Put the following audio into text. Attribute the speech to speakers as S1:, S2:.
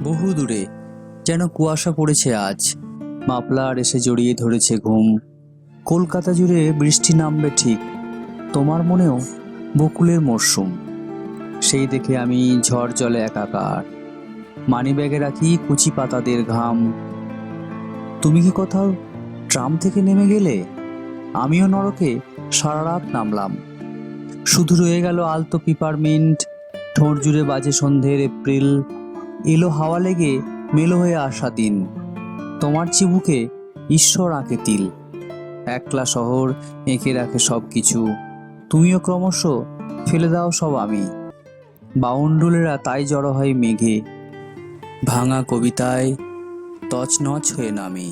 S1: বহু দূরে যেন কুয়াশা পড়েছে আজ, মাফলার এসে জড়িয়ে ধরেছে ঘুম। কলকাতা জুড়ে বৃষ্টি নামবে ঠিক, তোমার মনেও বকুলের মরশুম। সেই দেখে আমি ঝড় জলে একাকার, মানিব্যাগে রাখি কুচি পাতাদের ঘাম। তুমি কি কোথাও ট্রাম থেকে নেমে গেলে? আমিও নরকে সারা রাত নামলাম। শুধু রয়ে গেল আলতো পিপারমিন্ট, ঠোঁট জুড়ে বাজে সন্ধ্যের এপ্রিল। এলো হাওয়া লেগে মেলো হয়ে আসা দিন, তোমার চিবুকে ঈশ্বর আঁকে তিল। একলা শহর এঁকে রাখে সব কিছু, তুমিও ক্রমশ ফেলে দাও সব আমি। বাউন্ডুলেরা তাই জড়ো হয় মেঘে, ভাঙা কবিতায় তছনছ হয়ে নামি।